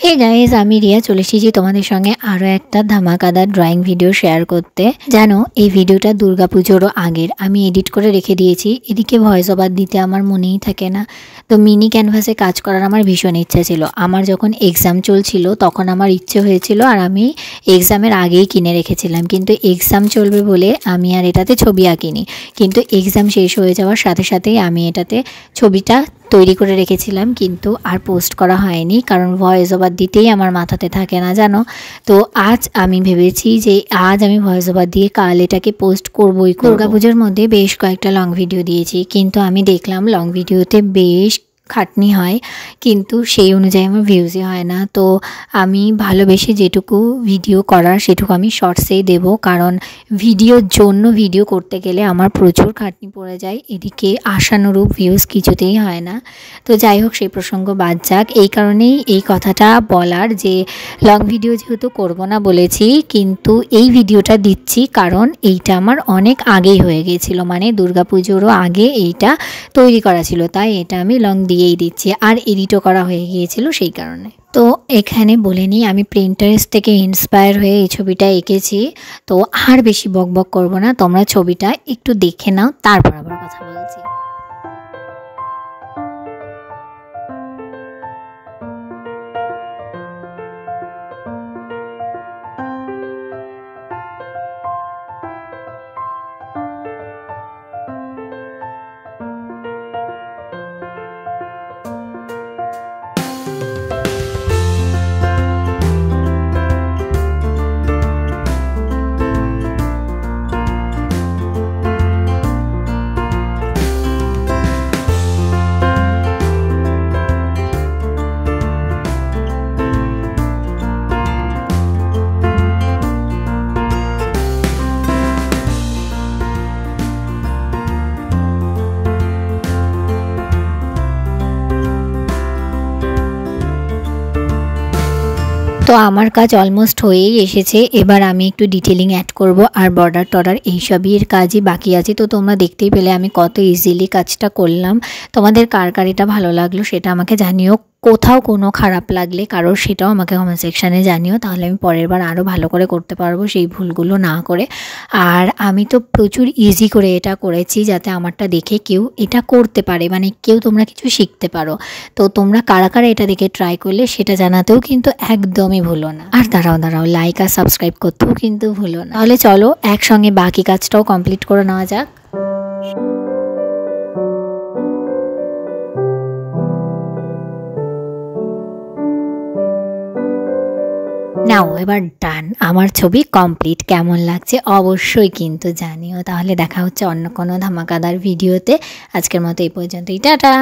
Hey guys, আমি রিয়া চলে এসেছি তোমাদের সঙ্গে আরও একটা ধামাকাদার ড্রয়িং ভিডিও শেয়ার করতে। জানো, এই ভিডিওটা দুর্গাপুজোরও আগের, আমি এডিট করে রেখে দিয়েছি। এদিকে ভয়েস ওভার দিতে আমার মনেই থাকে না। তো মিনি ক্যানভাসে কাজ করার আমার ভীষণ ইচ্ছা ছিল। আমার যখন এক্সাম চলছিল তখন আমার ইচ্ছে হয়েছিল, আর আমি এক্সামের আগেই কিনে রেখেছিলাম, কিন্তু এক্সাম চলবে বলে আমি আর এটাতে ছবি আঁকিনি। কিন্তু এক্সাম শেষ হয়ে যাওয়ার সাথে সাথেই আমি এটাতে ছবিটা তৈরি করে রেখেছিলাম, কিন্তু আর পোস্ট করা হয়নি, কারণ ভয়েস ওভার দিতেই আমার মাথাতে থাকে না জানো। তো আজ আমি ভেবেছি যে আজ আমি ভয়েস ওভার দিয়ে কাল এটাকে পোস্ট করবই। দুর্গাপুজোর মধ্যে বেশ কয়েকটা লং ভিডিও দিয়েছি, কিন্তু আমি দেখলাম লং ভিডিওতে বেশ খাটনি হয়, কিন্তু সেই অনুযায়ী আমার ভিউজই হয় না। তো আমি ভালোবেসে যেটুকু ভিডিও করার সেটুকু আমি শর্টসেই দেব, কারণ ভিডিওর জন্য ভিডিও করতে গেলে আমার প্রচুর খাটনি পড়ে যায়, এদিকে আশানুরূপ ভিউজ কিছুতেই হয় না। তো যাই হোক, সেই প্রসঙ্গ বাদ যাক। এই কারণেই এই কথাটা বলার যে লং ভিডিও যেহেতু করব না বলেছি, কিন্তু এই ভিডিওটা দিচ্ছি কারণ এইটা আমার অনেক আগেই হয়ে গিয়েছিল, মানে দুর্গাপুজোরও আগে এইটা তৈরি করা ছিল, তাই এটা আমি লং দিয়েই দিচ্ছি, আর এডিটও করা হয়ে গিয়েছিল সেই কারণে। তো এখানে বলে নিই, আমি প্রিন্টারেস্ট থেকে ইন্সপায়ার হয়ে এই ছবিটা এঁকেছি। তো আর বেশি বকবক করব না, তোমরা ছবিটা একটু দেখে নাও, তারপর আবার কথা বলছি। তো আমার কাজ অলমোস্ট হয়েই এসেছে, এবার আমি একটু ডিটেলিং অ্যাড করব, আর বর্ডার টর্ডার এইসবই এর কাজই বাকি আছে। তো তোমরা দেখতেই পেলে আমি কত ইজিলি কাজটা করলাম। তোমাদের কার কার এটা ভালো লাগলো সেটা আমাকে জানিও, কোথাও কোনো খারাপ লাগলে কারোর সেটাও আমাকে কমেন্ট সেকশানে জানিও, তাহলে আমি পরের বার আরও ভালো করে করতে পারবো সেই ভুলগুলো না করে। আর আমি তো প্রচুর ইজি করে এটা করেছি যাতে আমারটা দেখে কেউ এটা করতে পারে, মানে কেউ তোমরা কিছু শিখতে পারো। তো তোমরা কারা কারা এটা দেখে ট্রাই করলে সেটা জানাতেও কিন্তু একদমই ভুলো না। আর দাঁড়াও লাইক আর সাবস্ক্রাইব করতেও কিন্তু ভুলো না। তাহলে চলো একসঙ্গে বাকি কাজটাও কমপ্লিট করে নেওয়া যাক। নাও এবার ডান, আমার ছবি কমপ্লিট। কেমন লাগছে অবশ্যই কিন্তু জানিও। তাহলে দেখা হচ্ছে অন্য কোনো ধামাকাদার ভিডিওতে। আজকের মতো এই পর্যন্তই, টাটা।